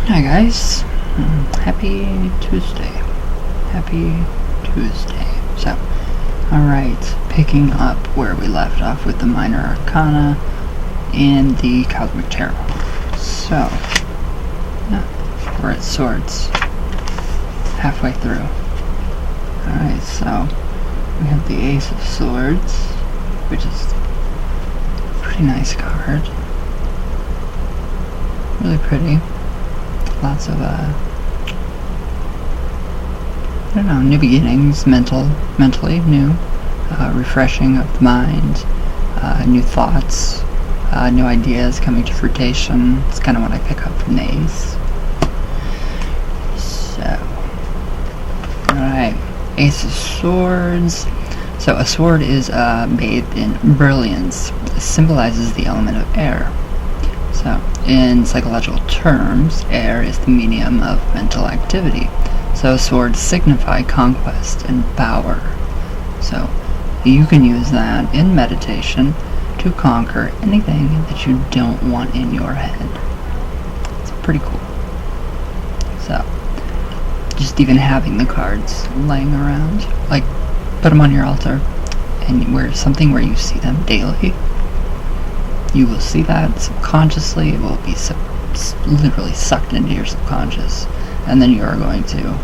Hi guys, happy Tuesday. So, alright, picking up where we left off with the Minor Arcana and the Cosmic Tarot. So, we're at Swords, halfway through. Alright, so we have the Ace of Swords, which is a pretty nice card. Really pretty. Lots of, new beginnings, mentally new, refreshing of the mind, new thoughts, new ideas coming to fruition. It's kind of what I pick up from the Ace. So, alright, Ace of Swords. So a sword is bathed in brilliance. It symbolizes the element of air. So, in psychological terms, air is the medium of mental activity. So swords signify conquest and power. So you can use that in meditation to conquer anything that you don't want in your head. It's pretty cool. So, just even having the cards laying around, like put them on your altar, and where something where you see them daily. You will see that subconsciously. It will be literally sucked into your subconscious. And then you are going to,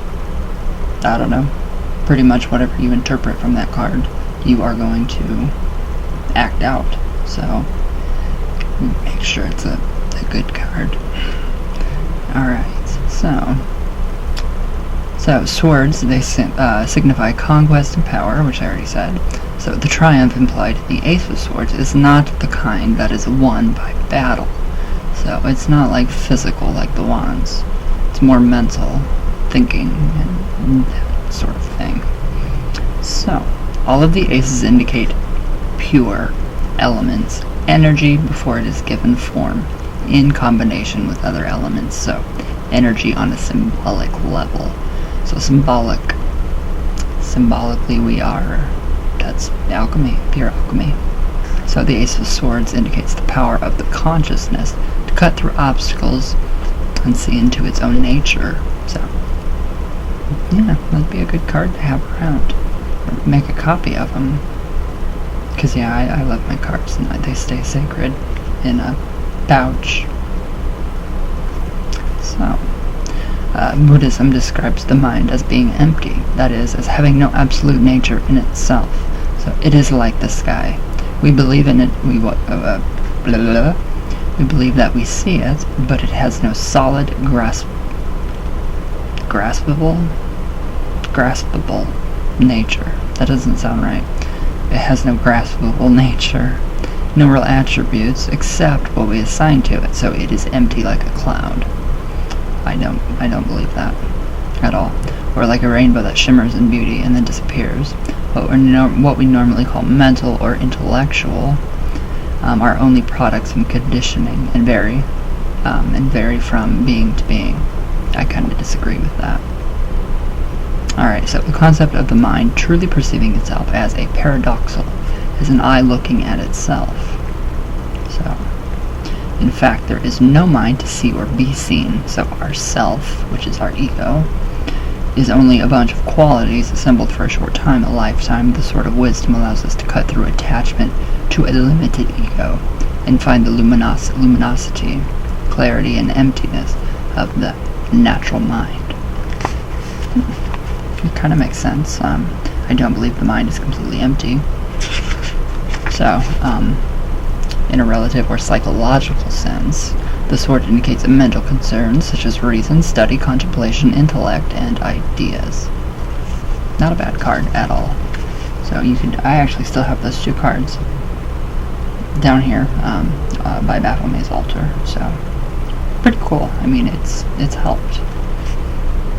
pretty much whatever you interpret from that card, you are going to act out. So, make sure it's a good card. Alright, so swords, they signify conquest and power, which I already said. So the triumph implied in the Ace of Swords is not the kind that is won by battle. So it's not like physical like the Wands. It's more mental thinking and that sort of thing. So all of the aces indicate pure elements, energy before it is given form, in combination with other elements. So energy on a symbolic level. So symbolically we are, that's alchemy, pure alchemy. So the Ace of Swords indicates the power of the consciousness to cut through obstacles and see into its own nature. So, yeah, that'd be a good card to have around. Or make a copy of them. Because, yeah, I love my cards, and they stay sacred in a pouch. So, Buddhism describes the mind as being empty, that is, as having no absolute nature in itself. So it is like the sky. We believe in it, we believe that we see it, but it has no solid, graspable nature. That doesn't sound right. It has no graspable nature, no real attributes except what we assign to it, so it is empty like a cloud. I don't believe that at all. Or like a rainbow that shimmers in beauty and then disappears. What we normally call mental or intellectual are only products and conditioning and vary from being to being. I kind of disagree with that. Alright, so the concept of the mind truly perceiving itself as a paradoxal is an eye looking at itself. So, in fact, there is no mind to see or be seen, so our self, which is our ego, is only a bunch of qualities assembled for a short time, a lifetime. This sort of wisdom allows us to cut through attachment to a limited ego and find the luminosity, clarity, and emptiness of the natural mind. It kind of makes sense. I don't believe the mind is completely empty. So, in a relative or psychological sense, the sword indicates mental concerns such as reason, study, contemplation, intellect, and ideas. Not a bad card at all. So I actually still have those two cards down here by Baphomet's altar. So pretty cool. I mean, it's helped.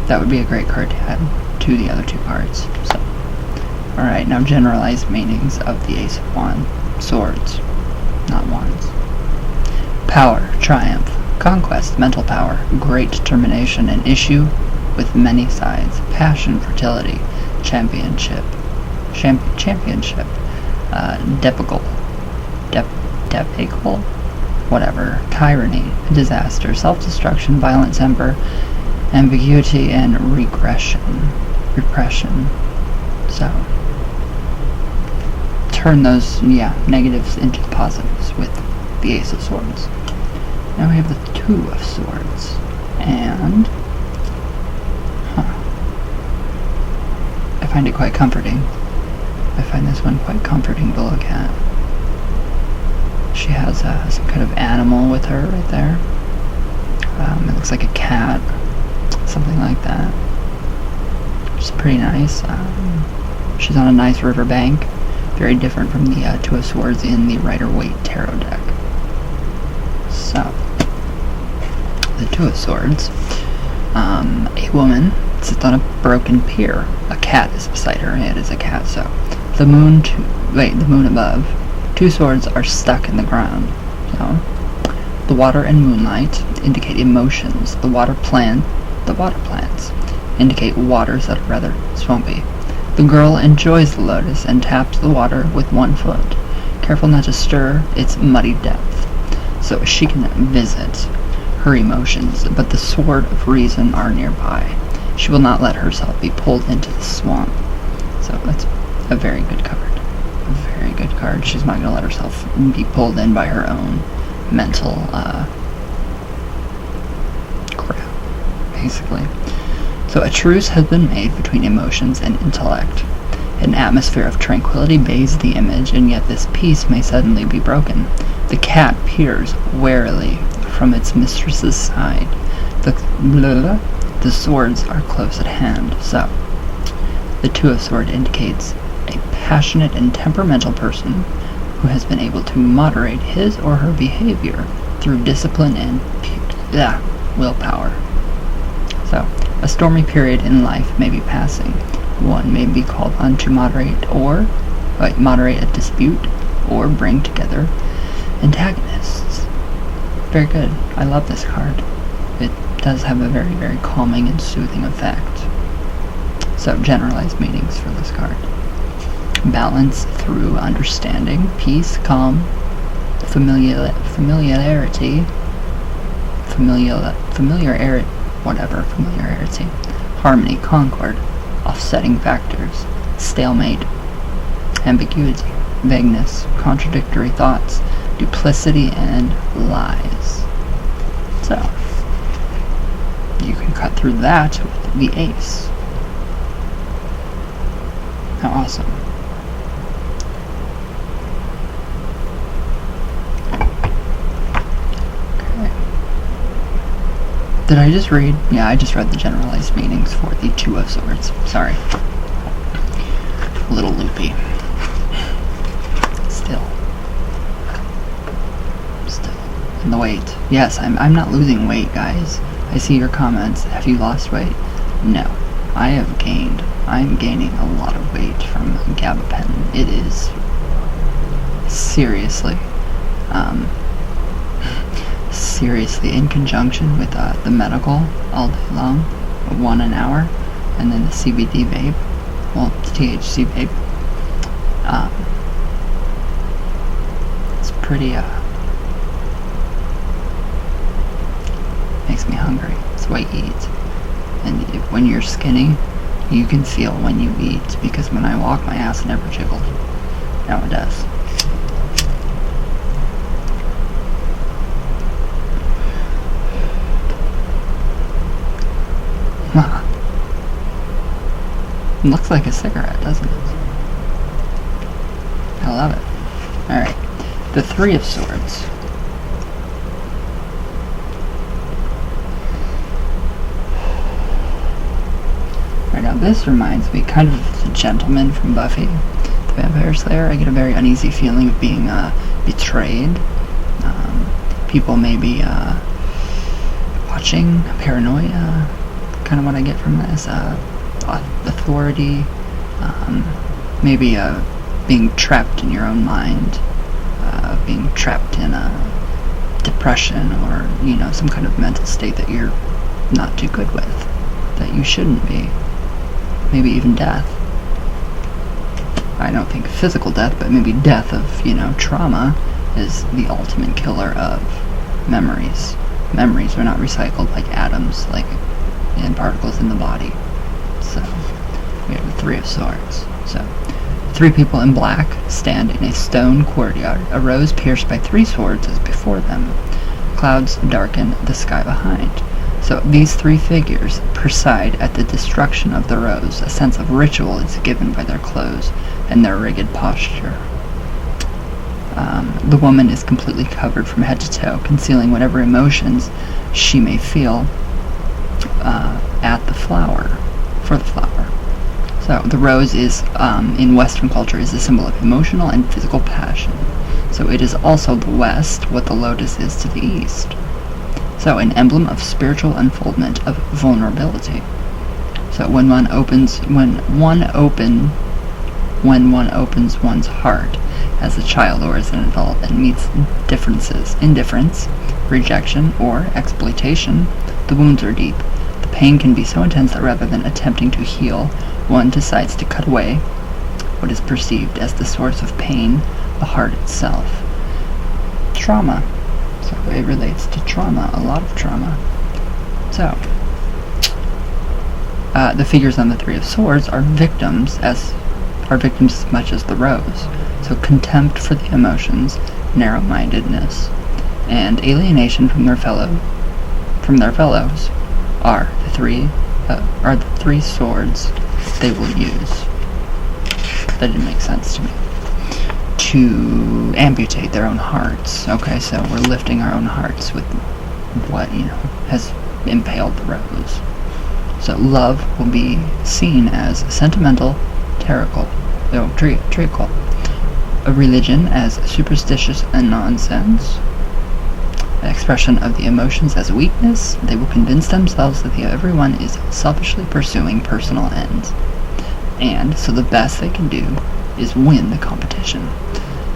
That would be a great card to add to the other two cards. So, all right, now generalized meanings of the Ace of Wands, swords, not wands. Power, triumph, conquest, mental power, great determination, an issue with many sides, passion, fertility, championship, depical, whatever, tyranny, disaster, self-destruction, violent temper, ambiguity, and repression. So, turn those, negatives into positives with the Ace of Swords. Now we have the Two of Swords, and I find it quite comforting. I find this one quite comforting to look at. She has some kind of animal with her right there. It looks like a cat, something like that. Which is pretty nice. She's on a nice riverbank, very different from the Two of Swords in the Rider-Waite Tarot deck. So, the Two of Swords. A woman sits on a broken pier. A cat is beside her. It is a cat. So, the moon above. Two swords are stuck in the ground. So, the water and moonlight indicate emotions. The water plants indicate waters that are rather swampy. The girl enjoys the lotus and taps the water with one foot, careful not to stir its muddy depth, so she can visit her emotions, but the sword of reason are nearby. She will not let herself be pulled into the swamp. So that's a very good card. A very good card. She's not going to let herself be pulled in by her own mental crap, basically. So a truce has been made between emotions and intellect. An atmosphere of tranquility bathes the image, and yet this peace may suddenly be broken. The cat peers warily from its mistress's side. The swords are close at hand. So, the Two of Swords indicates a passionate and temperamental person who has been able to moderate his or her behavior through discipline and willpower. So, a stormy period in life may be passing. One may be called on to moderate a dispute or bring together antagonists. Very good. I love this card. It does have a very, very calming and soothing effect. So, generalized meanings for this card. Balance through understanding, peace, calm, familiarity, harmony, concord, offsetting factors, stalemate, ambiguity, vagueness, contradictory thoughts, duplicity, and lies. So, you can cut through that with the Ace. How awesome. Okay. Did I just read? Yeah, I just read the generalized meanings for the Two of Swords. Sorry. A little loopy. Still. And the weight. Yes, I'm not losing weight, guys. I see your comments. Have you lost weight? No. I have gained. I'm gaining a lot of weight from gabapentin. It is seriously in conjunction with the medical all day long, 1 an hour, and then the CBD vape, well, the THC vape. It's pretty, makes me hungry. That's why I eat. And when you're skinny, you can feel when you eat, because when I walk, my ass never jiggled. Now it does. It looks like a cigarette, doesn't it? I love it. Alright. The Three of Swords. Right, now this reminds me kind of the gentleman from Buffy the Vampire Slayer. I get a very uneasy feeling of being betrayed. People may be watching, paranoia, kind of what I get from this. Authority, maybe being trapped in your own mind, being trapped in a depression or, some kind of mental state that you're not too good with, that you shouldn't be. Maybe even death. I don't think physical death, but maybe death of, trauma is the ultimate killer of memories. Memories are not recycled like atoms, like in particles in the body. So we have the Three of Swords. So 3 people in black stand in a stone courtyard. A rose pierced by 3 swords is before them. Clouds darken the sky behind. So these 3 figures preside at the destruction of the rose. A sense of ritual is given by their clothes and their rigid posture. The woman is completely covered from head to toe, concealing whatever emotions she may feel at the flower, for the flower. So the rose is, in Western culture, is a symbol of emotional and physical passion. So it is also the West what the lotus is to the East. So an emblem of spiritual unfoldment, of vulnerability. So when one opens one's heart as a child or as an adult and meets indifference, rejection, or exploitation, the wounds are deep. The pain can be so intense that rather than attempting to heal, one decides to cut away what is perceived as the source of pain, the heart itself. Trauma. So it relates to trauma, a lot of trauma. So, the figures on the Three of Swords are victims as much as the rose. So contempt for the emotions, narrow-mindedness, and alienation from their fellows are the 3 swords they will use. That didn't make sense to me. To amputate their own hearts. Okay, so we're lifting our own hearts with what, has impaled the rose. So love will be seen as sentimental, treacle. A religion as superstitious and nonsense. An expression of the emotions as weakness. They will convince themselves that everyone is selfishly pursuing personal ends. And so the best they can do is win the competition.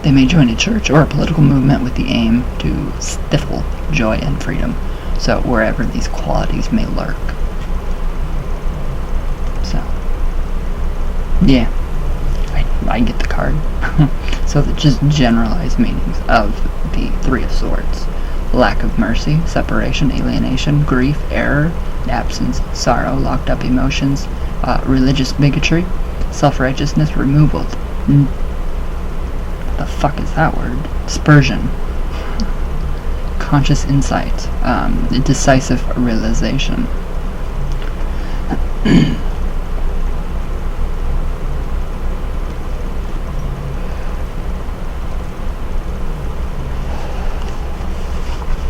They may join a church or a political movement with the aim to stifle joy and freedom. So wherever these qualities may lurk. So, yeah. I get the card. So the just generalized meanings of the Three of Swords. Lack of mercy, separation, alienation, grief, error, absence, sorrow, locked up emotions, religious bigotry, self-righteousness, removal. What the fuck is that word? Dispersion. Conscious insight. Decisive realization.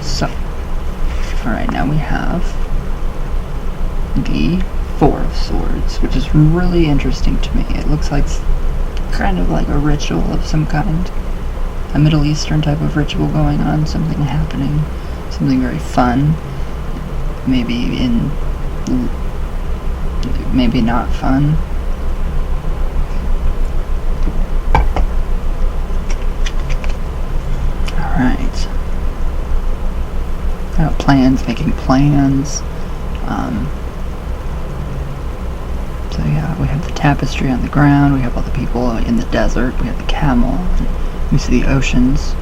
So, alright, now we have the Four of Swords, which is really interesting to me. It looks like kind of like a ritual of some kind. A Middle Eastern type of ritual going on, something happening, something very fun. Maybe not fun. Alright. Making plans. So yeah, we have the tapestry on the ground, we have all the people in the desert, we have the camel, and we see the oceans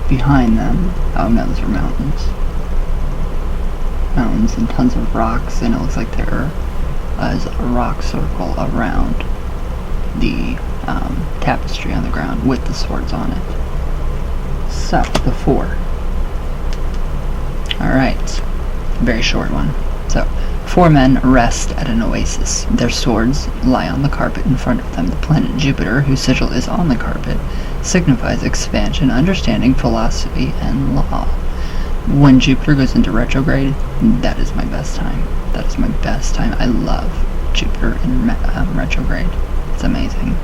behind them. Oh no, those are mountains. Mountains and tons of rocks, and it looks like there is a rock circle around the tapestry on the ground with the swords on it. So, the 4. Alright, very short one. So, 4 men rest at an oasis. Their swords lie on the carpet in front of them. The planet Jupiter, whose sigil is on the carpet, signifies expansion, understanding, philosophy, and law. When Jupiter goes into retrograde, that is my best time. That is my best time. I love Jupiter in retrograde. It's amazing.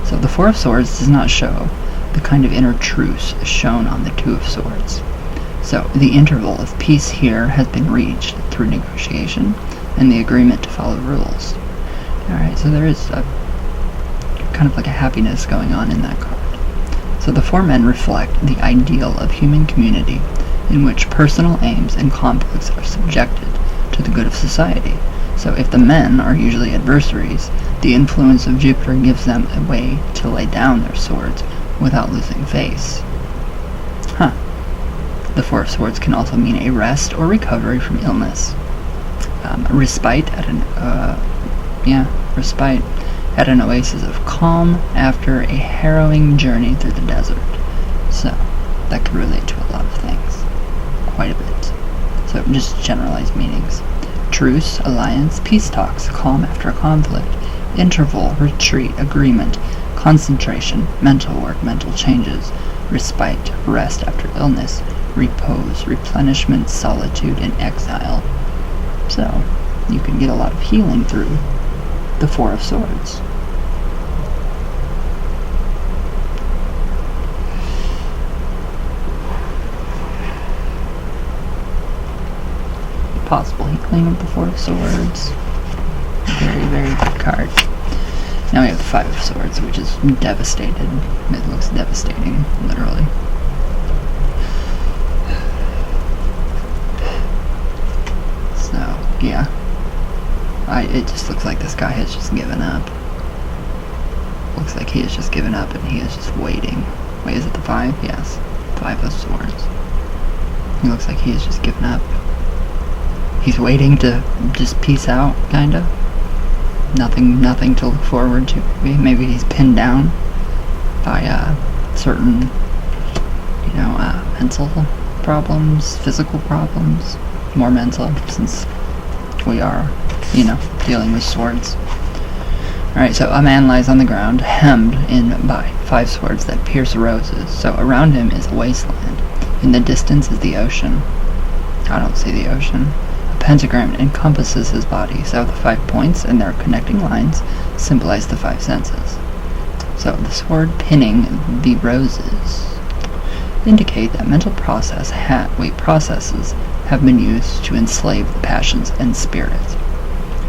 So the 4 of Swords does not show the kind of inner truce shown on the 2 of Swords. So the interval of peace here has been reached through negotiation and the agreement to follow rules. Alright, so there is a kind of like a happiness going on in that card. So the 4 men reflect the ideal of human community in which personal aims and conflicts are subjected to the good of society. So if the men are usually adversaries, the influence of Jupiter gives them a way to lay down their swords without losing face. The Four of Swords can also mean a rest or recovery from illness. Respite at an oasis of calm after a harrowing journey through the desert. So that could relate to a lot of things, quite a bit. So just generalized meanings. Truce, alliance, peace talks, calm after a conflict, interval, retreat, agreement, concentration, mental work, mental changes, respite, rest after illness, repose, replenishment, solitude, and exile. So you can get a lot of healing through the Four of Swords. Possible healing with the Four of Swords. Very, very good card. Now we have the Five of Swords, which is devastated. It looks devastating, literally. So, yeah. It just looks like this guy has just given up. Looks like he has just given up and he is just waiting. Wait, is it the 5? Yes. 5 of Swords. He looks like he has just given up. He's waiting to just peace out, kinda. Nothing to look forward to. Maybe he's pinned down by certain, mental problems, physical problems. More mental, since we are, dealing with swords. Alright, so a man lies on the ground, hemmed in by 5 swords that pierce roses. So around him is a wasteland. In the distance is the ocean. I don't see the ocean. A pentagram encompasses his body, so the 5 points and their connecting lines symbolize the 5 senses. So the sword pinning the roses indicate that mental processes have been used to enslave the passions and spirit.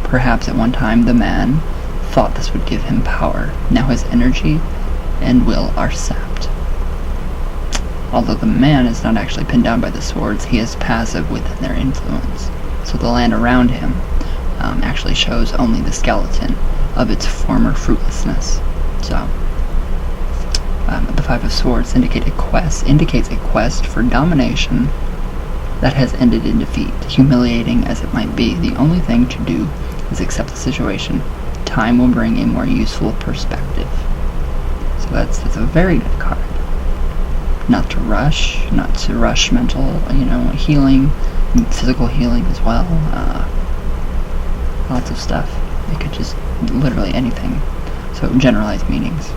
Perhaps at one time the man thought this would give him power. Now his energy and will are sapped. Although the man is not actually pinned down by the swords, he is passive within their influence. So the land around him actually shows only the skeleton of its former fruitlessness. So the 5 of Swords indicates a quest for domination that has ended in defeat. Humiliating as it might be, the only thing to do is accept the situation. Time will bring a more useful perspective. So that's a very good card. Not to rush mental, healing, physical healing as well. Lots of stuff. It could just literally anything. So generalized meanings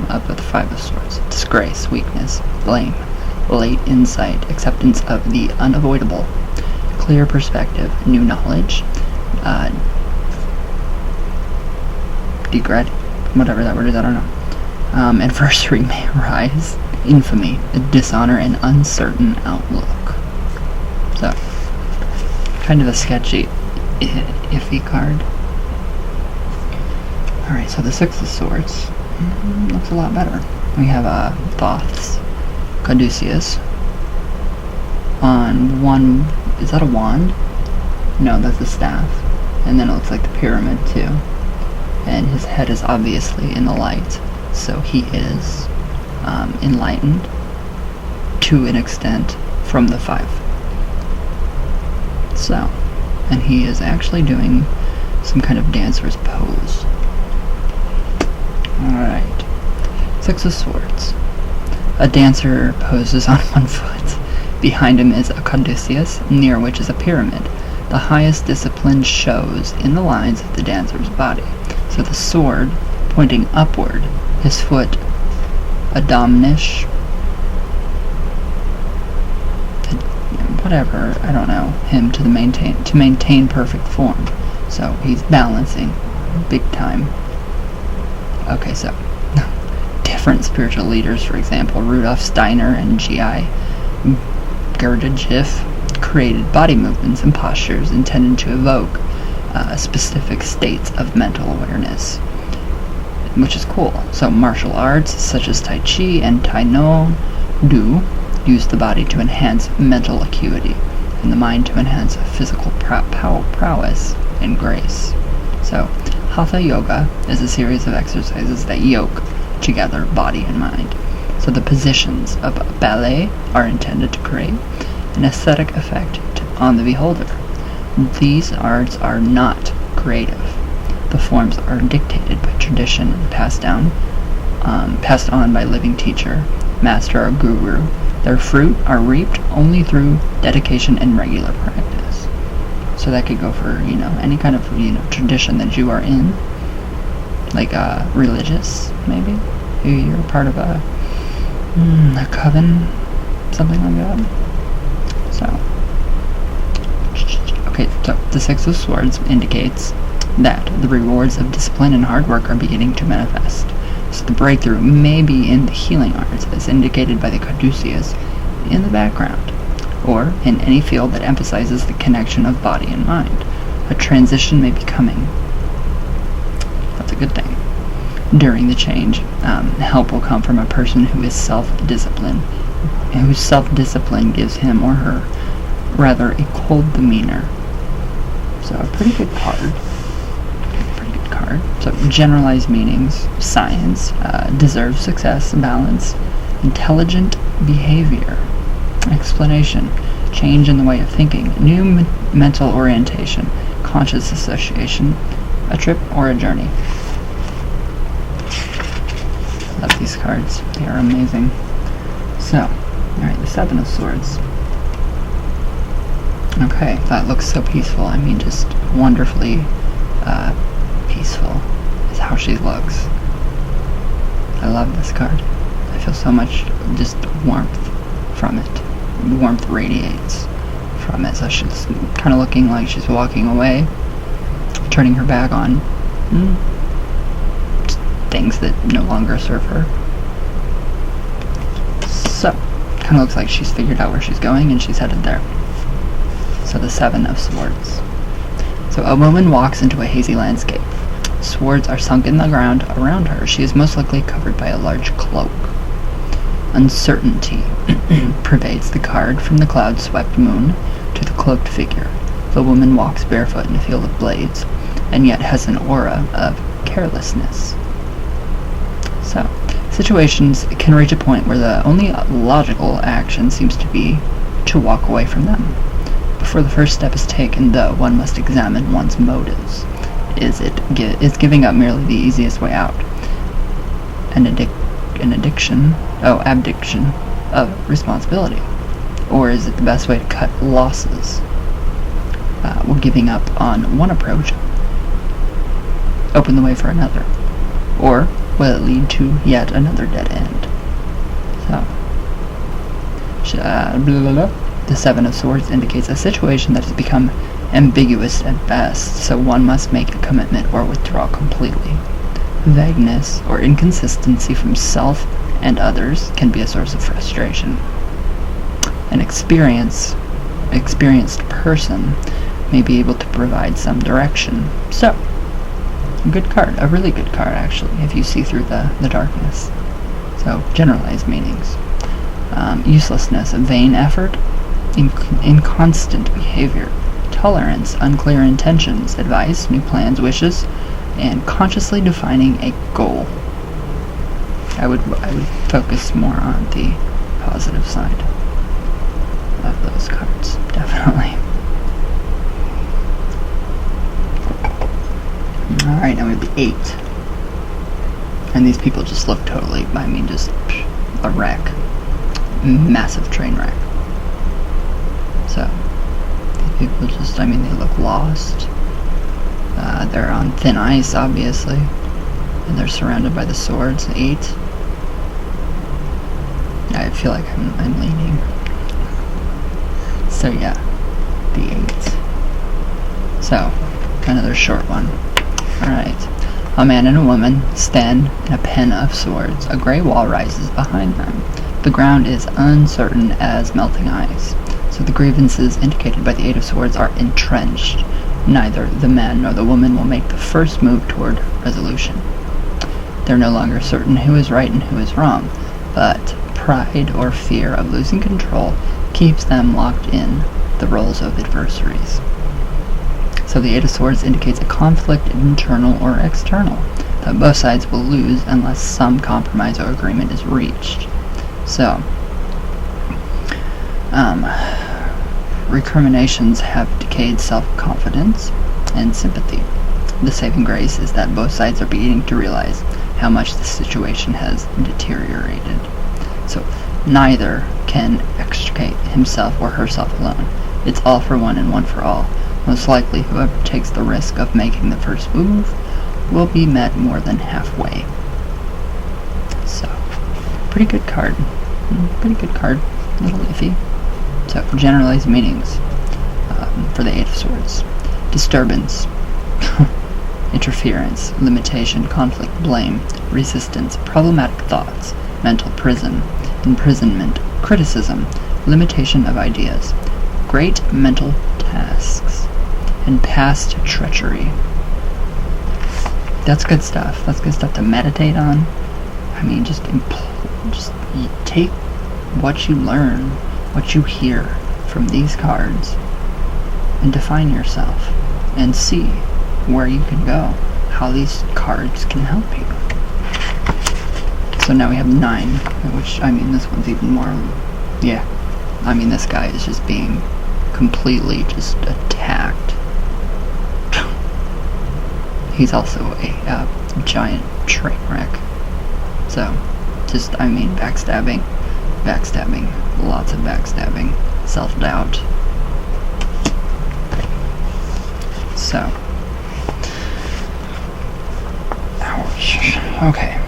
of the 5 of Swords: disgrace, weakness, blame, late insight, acceptance of the unavoidable, clear perspective, new knowledge, degrade, whatever that word is, I don't know. Adversity may arise, infamy, dishonor, and uncertain outlook. So, kind of a sketchy, iffy card. Alright, so the 6 of Swords looks a lot better. We have Thoth's Caduceus on one. Is that a wand? No, that's a staff. And then it looks like the pyramid too. And his head is obviously in the light, so he is enlightened to an extent from the 5. So, and he is actually doing some kind of dancer's pose. Alright. 6 of Swords. A dancer poses on one foot. Behind him is a caduceus, near which is a pyramid. The highest discipline shows in the lines of the dancer's body. So the sword pointing upward, his foot admonish, whatever, I don't know, him to maintain perfect form. So he's balancing big time. Okay, so different spiritual leaders, for example, Rudolf Steiner and G.I. Gurdjieff, created body movements and postures intended to evoke specific states of mental awareness, which is cool. So martial arts such as Tai Chi and Tai No Do use the body to enhance mental acuity and the mind to enhance physical prowess and grace. So Hatha Yoga is a series of exercises that yoke together body and mind. So the positions of ballet are intended to create an aesthetic effect on the beholder. These arts are not creative. The forms are dictated by tradition and passed on by living teacher, master, or guru. Their fruit are reaped only through dedication and regular practice. So that could go for, any kind of, tradition that you are in, like religious, maybe. You're part of a coven, something like that. So the Six of Swords indicates that the rewards of discipline and hard work are beginning to manifest. So the breakthrough may be in the healing arts, as indicated by the caduceus in the background, or in any field that emphasizes the connection of body and mind. A transition may be coming. That's a good thing. During the change, help will come from a person who is self-disciplined, whose self-discipline gives him or her rather a cold demeanor. So a pretty good card. So generalized meanings: science, deserves success, balance, intelligent behavior, explanation, change in the way of thinking, new mental orientation, conscious association, a trip or a journey. Love these cards. They are amazing. So, alright, the Seven of Swords. Okay, that looks so peaceful. I mean, just wonderfully peaceful is how she looks. I love this card. I feel so much just warmth from it. Warmth radiates from it. So she's kind of looking like she's walking away, turning her back on things that no longer serve her. So, kind of looks like she's figured out where she's going and she's headed there. So the Seven of Swords. So a woman walks into a hazy landscape. Swords are sunk in the ground around her. She is most likely covered by a large cloak. Uncertainty pervades the card, from the cloud-swept moon to the cloaked figure. The woman walks barefoot in a field of blades, and yet has an aura of carelessness. So, situations can reach a point where the only logical action seems to be to walk away from them. Before the first step is taken, though, one must examine one's motives. Is giving up merely the easiest way out? Abdiction of responsibility? Or is it the best way to cut losses? Will giving up on one approach open the way for another? Or will it lead to yet another dead end? So, the Seven of Swords indicates a situation that has become ambiguous at best, so one must make a commitment or withdraw completely. Vagueness or inconsistency from self and others can be a source of frustration. An experienced person may be able to provide some direction. So, a good card, a really good card actually, if you see through the darkness. So, generalized meanings. Uselessness, vain effort, inconstant behavior, tolerance, unclear intentions, advice, new plans, wishes, and consciously defining a goal. I would focus more on the positive side of those cards, definitely. Alright, now we have the 8. And these people just look totally, just a wreck. Massive train wreck. So, these people just, they look lost. They're on thin ice, obviously. And they're surrounded by the swords. 8. I feel like I'm leaning. So yeah, the 8. So, another short one. Alright. A man and a woman stand in a pen of swords. A gray wall rises behind them. The ground is uncertain as melting ice. So the grievances indicated by the 8 of Swords are entrenched. Neither the man nor the woman will make the first move toward resolution. They're no longer certain who is right and who is wrong, but pride or fear of losing control keeps them locked in the roles of adversaries. So the 8 of Swords indicates a conflict, internal or external, that both sides will lose unless some compromise or agreement is reached. So, recriminations have decayed self-confidence and sympathy. The saving grace is that both sides are beginning to realize how much the situation has deteriorated. So, neither can extricate himself or herself alone. It's all for one and one for all. Most likely, whoever takes the risk of making the first move will be met more than halfway. So, pretty good card. Pretty good card. A little iffy. So, generalized meanings for the Eight of Swords. Disturbance. Interference. Limitation. Conflict. Blame. Resistance. Problematic thoughts. Mental prison. Imprisonment. Criticism. Limitation of ideas. Great mental tasks. And past treachery. That's good stuff. That's good stuff to meditate on. I mean, just take what you learn, what you hear from these cards, and define yourself, and see where you can go, how these cards can help you. So now we have 9, which, I mean, this one's even more, yeah. I mean, this guy is just being completely just attacked. He's also a giant train wreck. So, just, I mean, backstabbing, lots of backstabbing, self-doubt. So, ouch. Okay.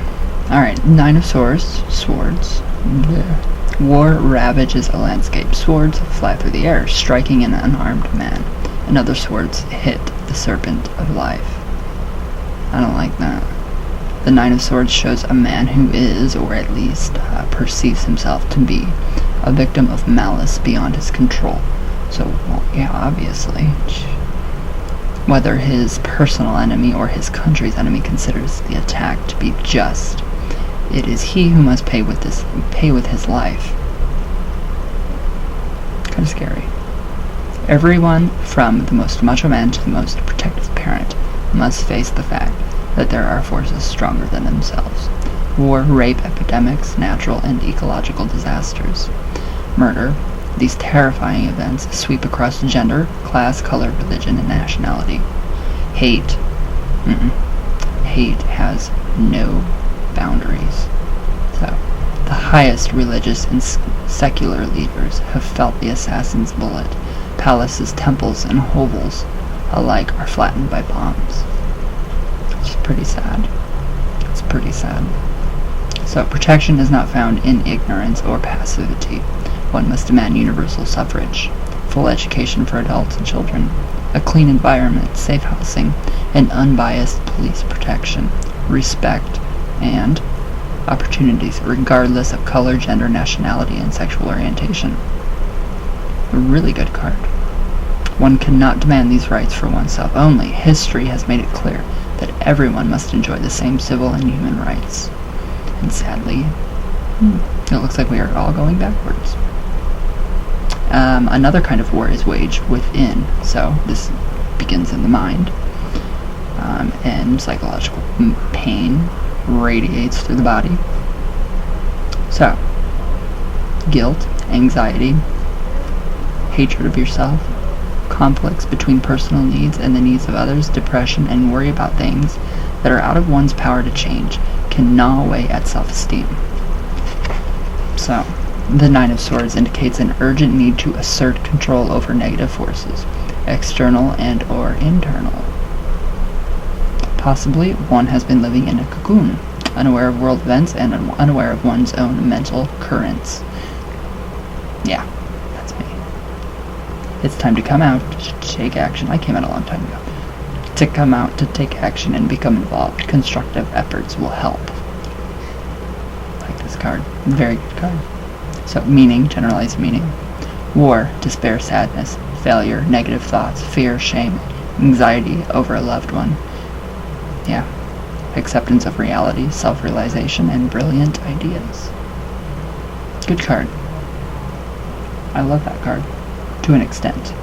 Alright, 9 of Swords. Blech. War ravages a landscape. Swords fly through the air, striking an unarmed man. And other swords hit the serpent of life. I don't like that. The 9 of Swords shows a man who is, or at least perceives himself to be, a victim of malice beyond his control. So, well, yeah, obviously. Whether his personal enemy or his country's enemy considers the attack to be just, it is he who must pay with his life. Kind of scary. Everyone, from the most macho man to the most protective parent, must face the fact that there are forces stronger than themselves. War, rape, epidemics, natural and ecological disasters, murder. These terrifying events sweep across gender, class, color, religion, and nationality. Hate. Hate has no boundaries. So, the highest religious and secular leaders have felt the assassin's bullet. Palaces, temples, and hovels alike are flattened by bombs. Which is pretty sad. It's pretty sad. So, protection is not found in ignorance or passivity. One must demand universal suffrage, full education for adults and children, a clean environment, safe housing, and unbiased police protection, respect, and opportunities regardless of color, gender, nationality, and sexual orientation. A really good card. One cannot demand these rights for oneself only. History has made it clear that everyone must enjoy the same civil and human rights. And sadly, it looks like we are all going backwards. Another kind of war is waged within, so this begins in the mind, and psychological pain radiates through the body. So, guilt, anxiety, hatred of yourself, conflicts between personal needs and the needs of others, depression, and worry about things that are out of one's power to change can gnaw away at self-esteem. So, the 9 of Swords indicates an urgent need to assert control over negative forces, external and or internal. Possibly, one has been living in a cocoon, unaware of world events and unaware of one's own mental currents. Yeah, that's me. It's time to come out, to take action. I came out a long time ago. To come out, to take action, and become involved. Constructive efforts will help. Like this card. Very good card. So, meaning, generalized meaning. War, despair, sadness, failure, negative thoughts, fear, shame, anxiety over a loved one. Yeah. Acceptance of reality, self-realization, and brilliant ideas. Good card. I love that card. To an extent.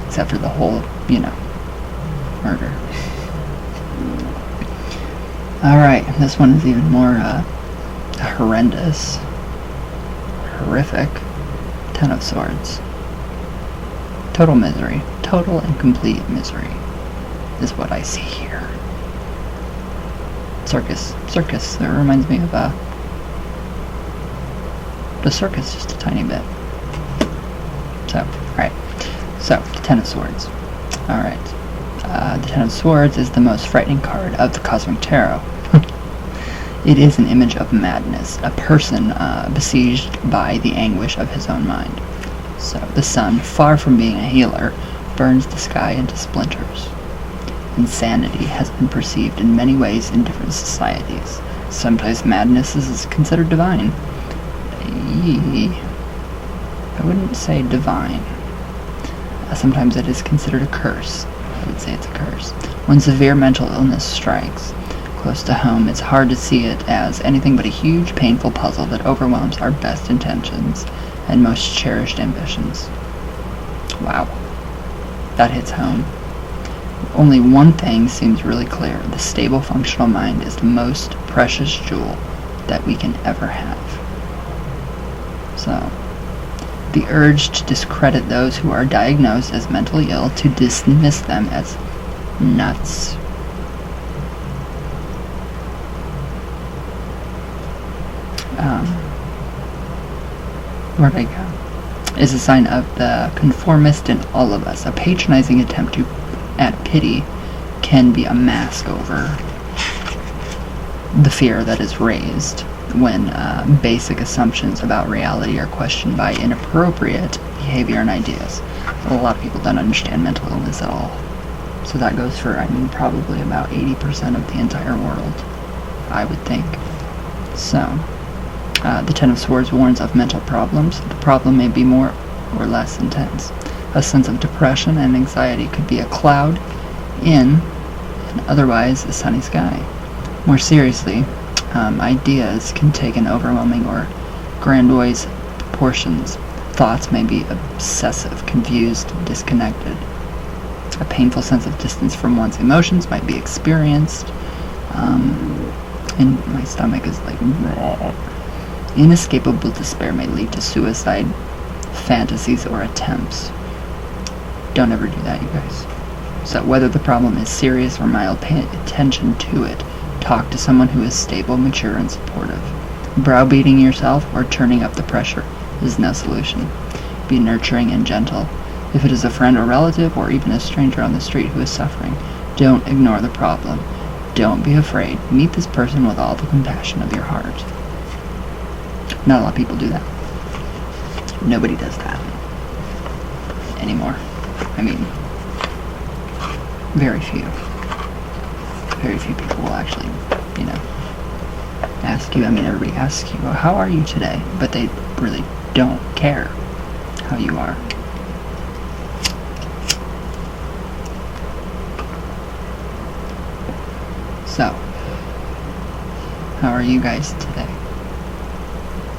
Except for the whole, murder. Alright, this one is even more horrendous. horrific. Ten of Swords. Total misery. Total and complete misery is what I see here. Circus. Circus. That reminds me of the circus just a tiny bit. So, alright. So, the Ten of Swords. Alright. The Ten of Swords is the most frightening card of the Cosmic Tarot. It is an image of madness, a person besieged by the anguish of his own mind. So, the sun, far from being a healer, burns the sky into splinters. Insanity has been perceived in many ways in different societies. Sometimes madness is considered divine. I wouldn't say divine. Sometimes it is considered a curse. I would say it's a curse. When severe mental illness strikes close to home, it's hard to see it as anything but a huge, painful puzzle that overwhelms our best intentions and most cherished ambitions. Wow. That hits home. Only one thing seems really clear. The stable, functional mind is the most precious jewel that we can ever have. So, the urge to discredit those who are diagnosed as mentally ill, to dismiss them as nuts. Where'd I go? Is a sign of the conformist in all of us. A patronizing attempt to add pity can be a mask over the fear that is raised when basic assumptions about reality are questioned by inappropriate behavior and ideas. A lot of people don't understand mental illness at all. So that goes for, probably about 80% of the entire world, I would think. So, the Ten of Swords warns of mental problems. The problem may be more or less intense. A sense of depression and anxiety could be a cloud in an otherwise a sunny sky. More seriously, ideas can take an overwhelming or grandiose proportions. Thoughts may be obsessive, confused, disconnected. A painful sense of distance from one's emotions might be experienced. And my stomach is like... Inescapable despair may lead to suicide, fantasies, or attempts. Don't ever do that, you guys. So whether the problem is serious or mild, pay attention to it. Talk to someone who is stable, mature, and supportive. Browbeating yourself or turning up the pressure is no solution. Be nurturing and gentle. If it is a friend or relative or even a stranger on the street who is suffering, don't ignore the problem. Don't be afraid. Meet this person with all the compassion of your heart. Not a lot of people do that. Nobody does that anymore. Very few. Very few people will actually, ask you. Everybody asks you, well, how are you today? But they really don't care how you are. So, how are you guys today?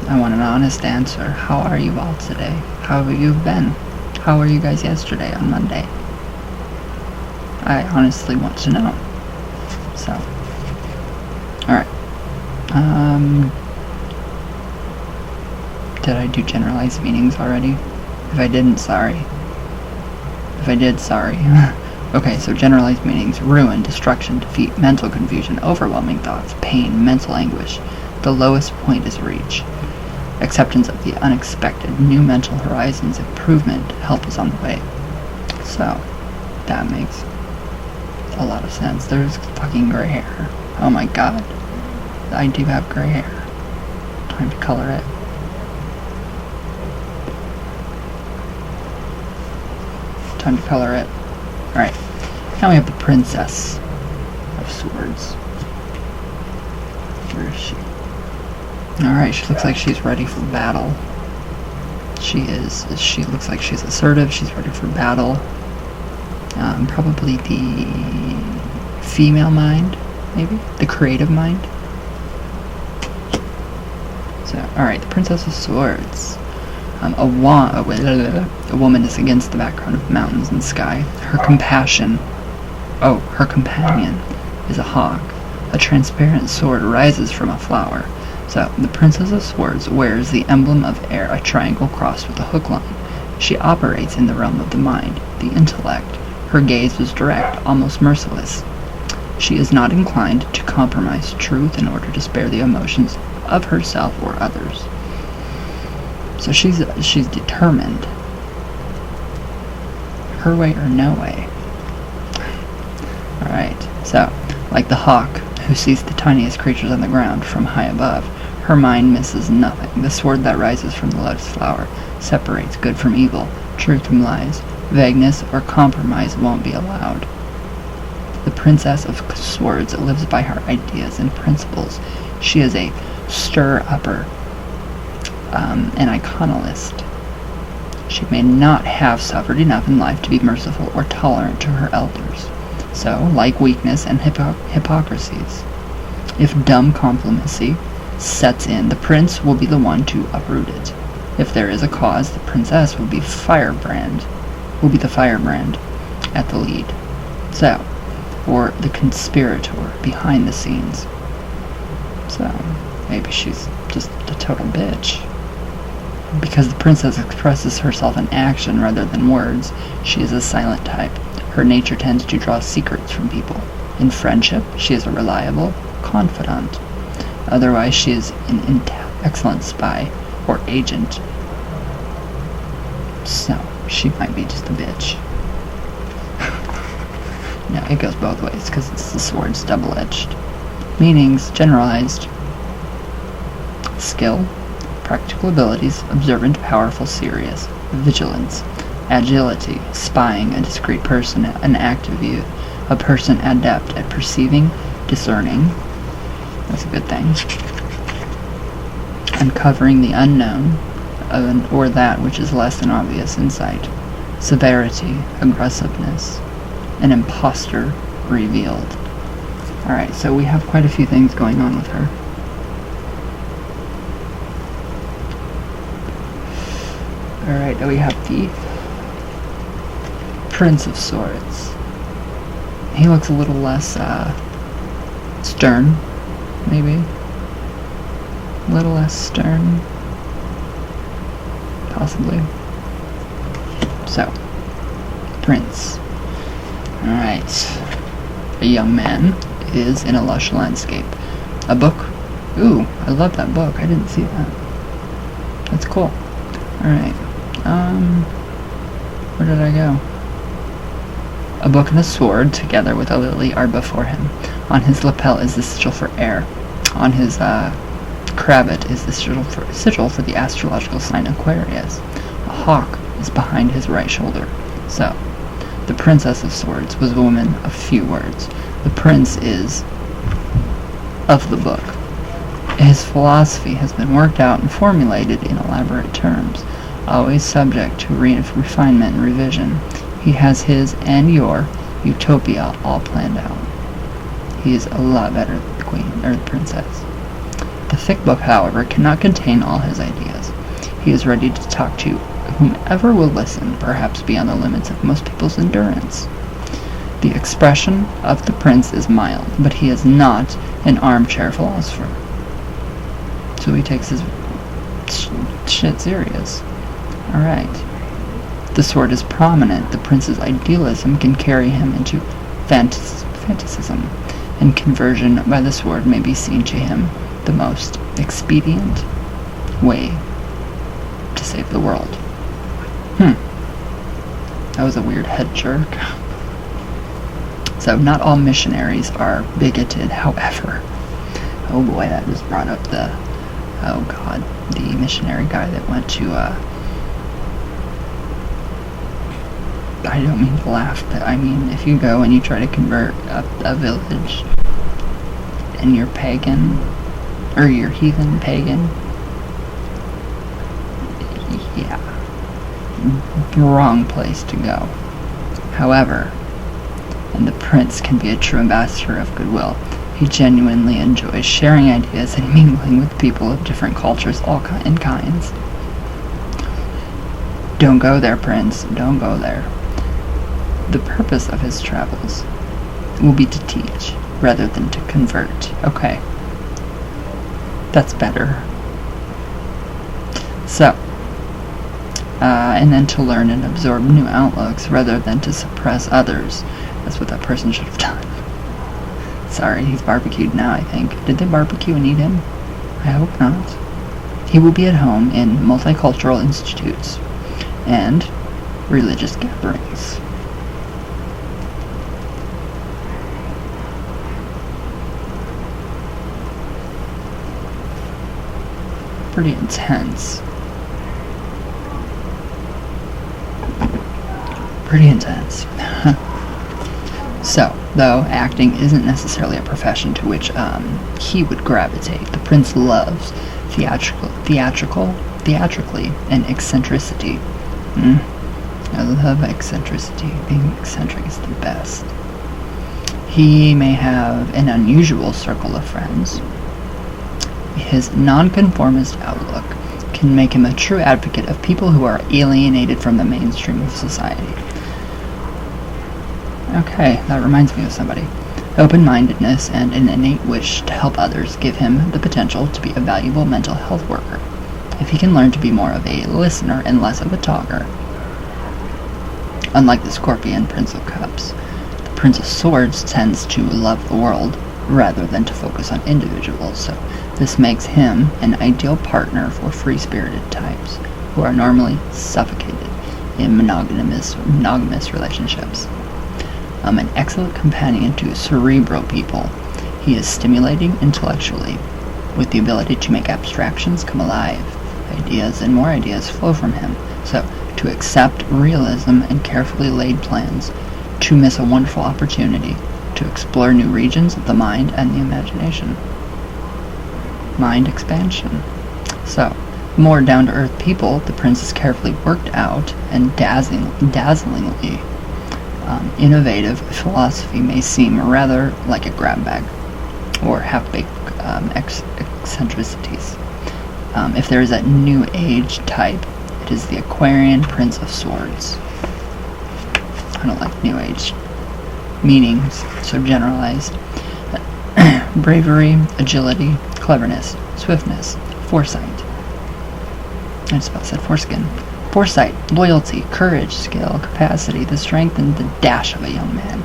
I want an honest answer. How are you all today? How have you been? How were you guys yesterday on Monday? I honestly want to know. So, alright. Did I do generalized meanings already? If I didn't, sorry. If I did, sorry. Okay, so generalized meanings: ruin, destruction, defeat, mental confusion, overwhelming thoughts, pain, mental anguish. The lowest point is reached. Acceptance of the unexpected, new mental horizons, improvement, help is on the way. So, that makes a lot of sense. There's fucking gray hair. Oh my god. I do have gray hair. Time to color it. Time to color it. Alright. Now we have the Princess of Swords. Where is she? Alright, she looks like she's ready for battle. She looks like she's assertive, she's ready for battle. Probably the female mind, maybe? The creative mind. So, alright, the Princess of Swords. A woman is against the background of mountains and sky. Her companion is a hawk. A transparent sword rises from a flower. So, the Princess of Swords wears the emblem of air, a triangle crossed with a hook line. She operates in the realm of the mind, the intellect. Her gaze is direct, almost merciless. She is not inclined to compromise truth in order to spare the emotions of herself or others. So she's determined. Her way or no way. Alright, so, like the hawk who sees the tiniest creatures on the ground from high above, her mind misses nothing. The sword that rises from the lotus flower separates good from evil, truth from lies. Vagueness or compromise won't be allowed. The Princess of Swords lives by her ideas and principles. She is a stir-upper, an iconolist. She may not have suffered enough in life to be merciful or tolerant to her elders. So, like weakness and hypocrisies, if dumb complacency sets in, the prince will be the one to uproot it. If there is a cause, the princess will be the firebrand at the lead. So, or the conspirator behind the scenes. So, maybe she's just a total bitch. Because the princess expresses herself in action rather than words, she is a silent type. Her nature tends to draw secrets from people. In friendship, she is a reliable confidant. Otherwise, she is an excellent spy or agent. So, she might be just a bitch. No, it goes both ways, because it's the sword's double-edged. Meanings: generalized. Skill, practical abilities, observant, powerful, serious. Vigilance, agility, spying, a discreet person, an active youth, a person adept at perceiving, discerning. That's a good thing. Uncovering the unknown, or that which is less than obvious insight. Severity, aggressiveness, an imposter revealed. Alright, so we have quite a few things going on with her. Alright, we have the Prince of Swords. He looks a little less stern, maybe. A little less stern. Possibly. So, Prince. Alright. A young man is in a lush landscape. A book. Ooh, I love that book. I didn't see that. That's cool. Alright. Where did I go? A book and a sword, together with a lily, are before him. On his lapel is the sigil for air. On his cravat is the sigil for the astrological sign Aquarius. A hawk is behind his right shoulder. So, the Princess of Swords was a woman of few words. The prince is of the book. His philosophy has been worked out and formulated in elaborate terms, always subject to refinement and revision. He has his and your utopia all planned out. He is a lot better than the queen, or the princess. The thick book, however, cannot contain all his ideas. He is ready to talk to whomever will listen, perhaps beyond the limits of most people's endurance. The expression of the prince is mild, but he is not an armchair philosopher. So he takes his shit serious. Alright. The sword is prominent. The prince's idealism can carry him into fantasism, and conversion by the sword may be seen to him the most expedient way to save the world. That was a weird head jerk. So, not all missionaries are bigoted, however. Oh boy, that just brought up the missionary guy that went to, I don't mean to laugh, but I mean, if you go and you try to convert a village, and you're pagan, or you're heathen pagan, yeah, wrong place to go. However, and the prince can be a true ambassador of goodwill. He genuinely enjoys sharing ideas and mingling with people of different cultures, and kinds. Don't go there, prince. Don't go there. The purpose of his travels will be to teach, rather than to convert. Okay. That's better. So, and then to learn and absorb new outlooks rather than to suppress others. That's what that person should have done. Sorry, he's barbecued now, I think. Did they barbecue and eat him? I hope not. He will be at home in multicultural institutes and religious gatherings. Pretty intense. Pretty intense. So, though acting isn't necessarily a profession to which he would gravitate, the prince loves theatrically and eccentricity. I love eccentricity. Being eccentric is the best. He may have an unusual circle of friends. His nonconformist outlook can make him a true advocate of people who are alienated from the mainstream of society. Okay, that reminds me of somebody. Open-mindedness and an innate wish to help others give him the potential to be a valuable mental health worker, if he can learn to be more of a listener and less of a talker. Unlike the Scorpion Prince of Cups, the Prince of Swords tends to love the world rather than to focus on individuals, so this makes him an ideal partner for free-spirited types who are normally suffocated in monogamous relationships. An excellent companion to cerebral people. He is stimulating intellectually, with the ability to make abstractions come alive. Ideas and more ideas flow from him. So, to accept realism and carefully laid plans, to miss a wonderful opportunity, to explore new regions of the mind and the imagination. Mind expansion. So, more down-to-earth people, the prince is carefully worked out and dazzlingly innovative philosophy may seem rather like a grab bag or half-baked eccentricities. If there is a new age type, it is the Aquarian Prince of Swords. I don't like new age meanings, so generalized. Bravery, agility, cleverness, swiftness, foresight. I just about said foreskin. Foresight, loyalty, courage, skill, capacity, the strength and the dash of a young man.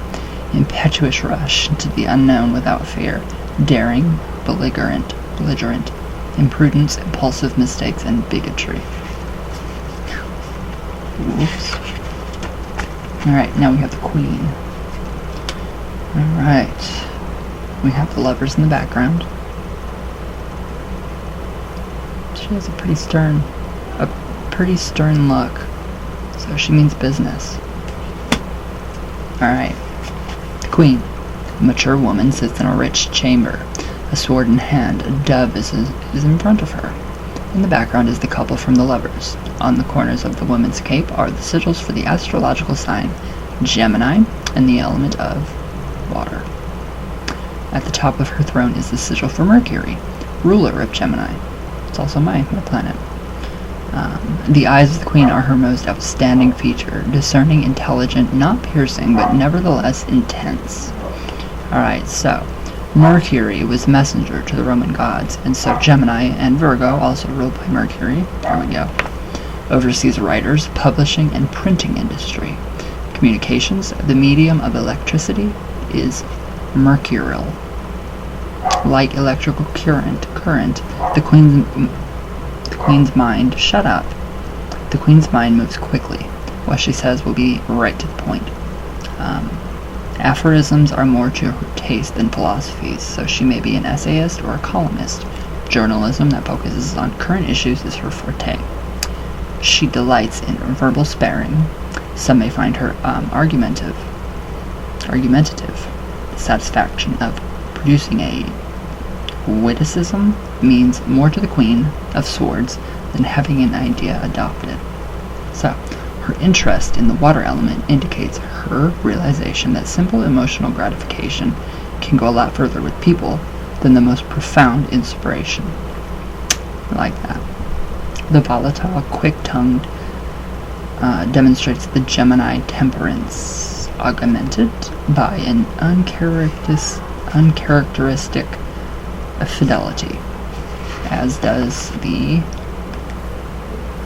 Impetuous rush into the unknown without fear. Daring, belligerent, imprudence, impulsive mistakes, and bigotry. Whoops. Alright, now we have the Queen. Alright. We have the lovers in the background. She has a pretty stern look, so she means business. Alright. The Queen. A mature woman sits in a rich chamber, a sword in hand. A dove is in front of her. In the background is the couple from the lovers. On the corners of the woman's cape are the sigils for the astrological sign Gemini and the element of water. At the top of her throne is the sigil for Mercury, ruler of Gemini. It's also my planet. The eyes of the Queen are her most outstanding feature, discerning, intelligent, not piercing, but nevertheless intense. Alright, so Mercury was messenger to the Roman gods, and so Gemini and Virgo, also ruled by Mercury, there we go, oversees writers, publishing, and printing industry. Communications, the medium of electricity, is mercurial. Like electrical current, the Queen's mind, shut up. The Queen's mind moves quickly. What she says will be right to the point. Aphorisms are more to her taste than philosophies, so she may be an essayist or a columnist. Journalism that focuses on current issues is her forte. She delights in verbal sparring. Some may find her argumentative. The satisfaction of producing a witticism means more to the Queen of Swords than having an idea adopted. So, her interest in the water element indicates her realization that simple emotional gratification can go a lot further with people than the most profound inspiration. I like that. The volatile, quick-tongued demonstrates the Gemini temperance, augmented by an uncharacteristic fidelity. as does the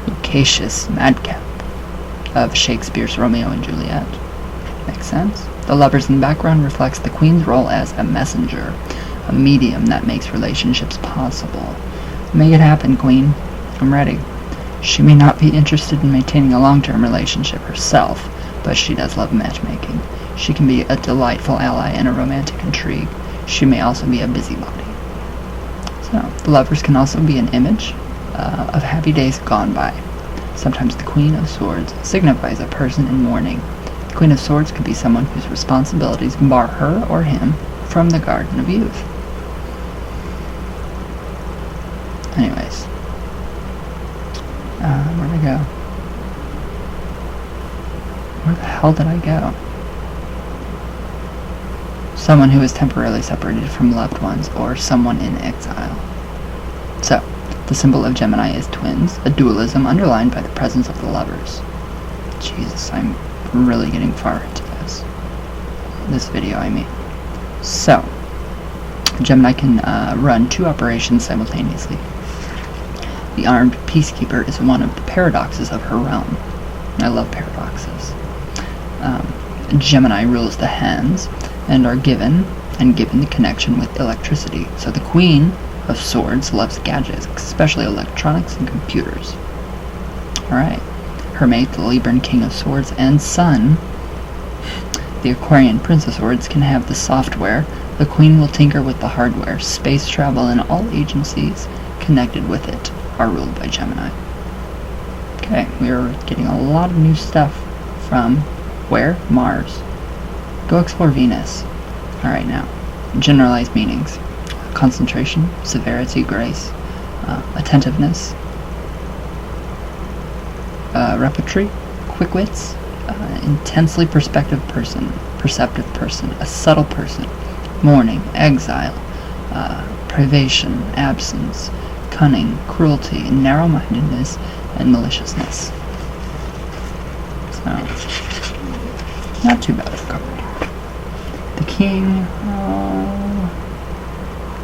loquacious madcap of Shakespeare's Romeo and Juliet. Makes sense? The lovers in the background reflects the queen's role as a messenger, a medium that makes relationships possible. Make it happen, queen. I'm ready. She may not be interested in maintaining a long-term relationship herself, but she does love matchmaking. She can be a delightful ally in a romantic intrigue. She may also be a busybody. So, the lovers can also be an image of happy days gone by. Sometimes the Queen of Swords signifies a person in mourning. The Queen of Swords could be someone whose responsibilities bar her or him from the Garden of Youth. Anyways. Where'd I go? Where the hell did I go? Someone who is temporarily separated from loved ones, or someone in exile. So, the symbol of Gemini is twins, a dualism underlined by the presence of the lovers. Jesus, I'm really getting far into this video, I mean. So, Gemini can run 2 operations simultaneously. The armed peacekeeper is one of the paradoxes of her realm. I love paradoxes. Gemini rules the hands and are given the connection with electricity. So the Queen of Swords loves gadgets, especially electronics and computers. Alright. Her mate, the Libran King of Swords and Sun, the Aquarian Prince of Swords, can have the software. The Queen will tinker with the hardware. Space travel and all agencies connected with it are ruled by Gemini. Okay, we are getting a lot of new stuff from where? Mars. Go explore Venus. Alright, now. Generalized meanings. Concentration, severity, grace, attentiveness, repertory, quick wits, intensely perceptive person, a subtle person, mourning, exile, privation, absence, cunning, cruelty, narrow-mindedness, and maliciousness. So, not too bad of a card. The King,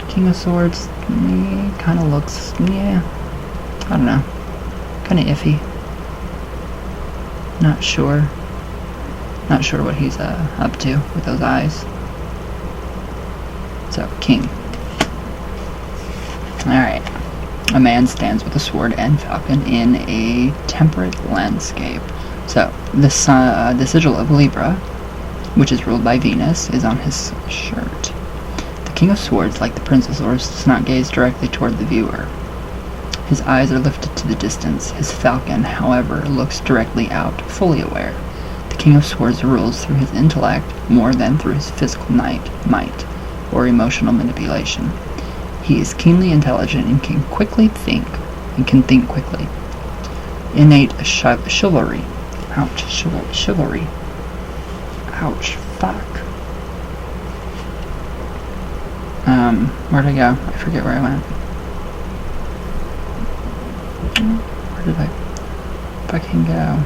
King of Swords, kind of looks, I don't know, kind of iffy. Not sure what he's up to with those eyes. So, King. Alright. A man stands with a sword and falcon in a temperate landscape. So, the sigil of Libra, which is ruled by Venus, is on his shirt. The King of Swords, like the Prince of Swords, does not gaze directly toward the viewer. His eyes are lifted to the distance. His falcon, however, looks directly out, fully aware. The King of Swords rules through his intellect more than through his physical might, or emotional manipulation. He is keenly intelligent and can think quickly. Innate chivalry. Ouch, chivalry. Ouch, fuck. Where'd I go? I forget where I went. Where did I fucking go?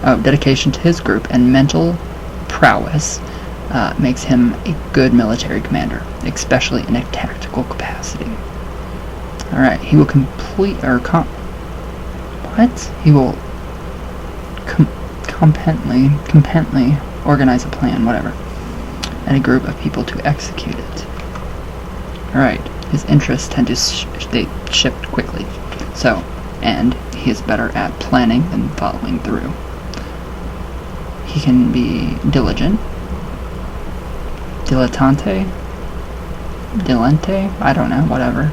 Oh, dedication to his group and mental prowess makes him a good military commander, especially in a tactical capacity. Alright, he will He will competently organize a plan, whatever, and a group of people to execute it. Alright, his interests tend to shift quickly, and he is better at planning than following through. He can be diligent, dilettante, I don't know, whatever.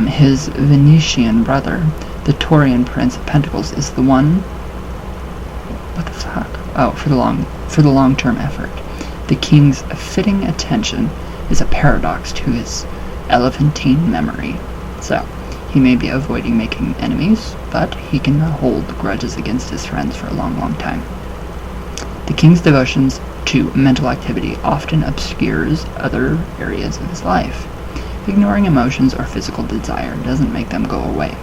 His Venetian brother, the Taurian Prince of Pentacles, is the one. What the fuck? Oh, for the long-term effort. The King's fitting attention is a paradox to his elephantine memory. So, he may be avoiding making enemies, but he can hold grudges against his friends for a long, long time. The King's devotions to mental activity often obscures other areas of his life. Ignoring emotions or physical desire doesn't make them go away,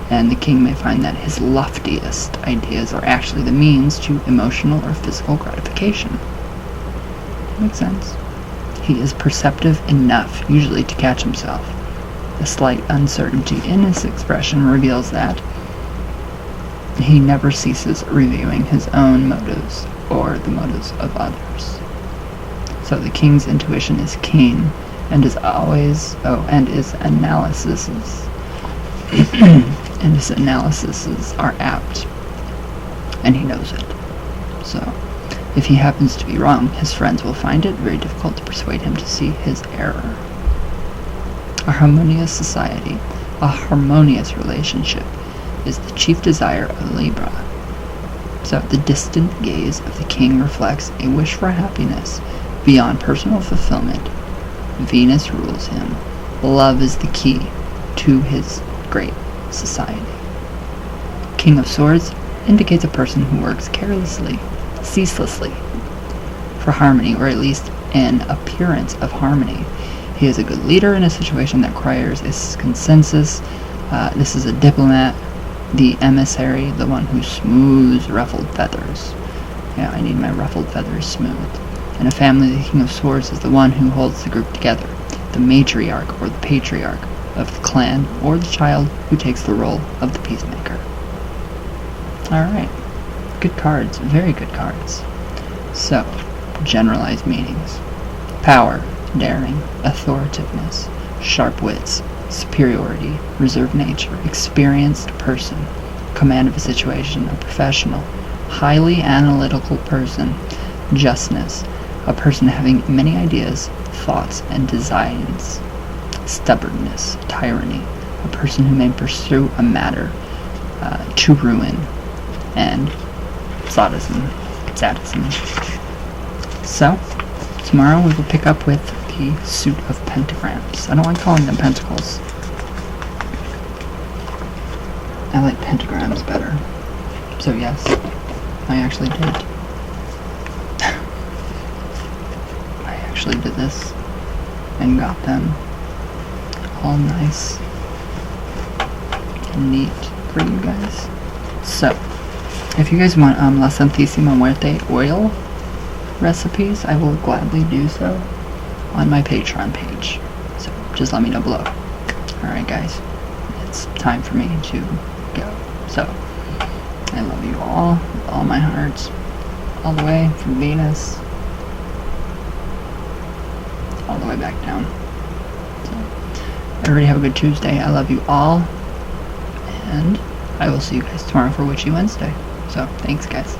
and the King may find that his loftiest ideas are actually the means to emotional or physical gratification. Makes sense. He is perceptive enough, usually, to catch himself, The slight uncertainty in his expression reveals that he never ceases reviewing his own motives or the motives of others. So the king's intuition is keen and is always, and his analyses are apt, and he knows it. So if he happens to be wrong, his friends will find it very difficult to persuade him to see his error. A harmonious society, a harmonious relationship, is the chief desire of Libra. So the distant gaze of the king reflects a wish for happiness beyond personal fulfillment. Venus rules him. Love is the key to his great society. King of Swords indicates a person who works carelessly, ceaselessly, for harmony, or at least an appearance of harmony. He is a good leader in a situation that requires a consensus. This is a diplomat, the emissary, the one who smooths ruffled feathers. Yeah, I need my ruffled feathers smooth. In a family, the King of Swords is the one who holds the group together, the matriarch or the patriarch of the clan, or the child who takes the role of the peacemaker. Alright, good cards, very good cards. So, generalized meanings. Power, daring, authoritativeness, sharp wits, superiority, reserved nature, experienced person, command of a situation, a professional, highly analytical person, justness, a person having many ideas, thoughts, and designs, stubbornness, tyranny, a person who may pursue a matter to ruin, and sadism. So, tomorrow we will pick up with the suit of pentagrams. I don't like calling them pentacles. I like pentagrams better. So yes, I actually did. I actually did this and got them all nice and neat for you guys. So, if you guys want La Santísima Muerte oil recipes, I will gladly do so on my Patreon page. So just let me know below. Alright guys, it's time for me to go. So, I love you all with all my heart, all the way from Venus, all the way back down. So, everybody have a good Tuesday. I love you all, and I will see you guys tomorrow for Witchy Wednesday. So, thanks guys.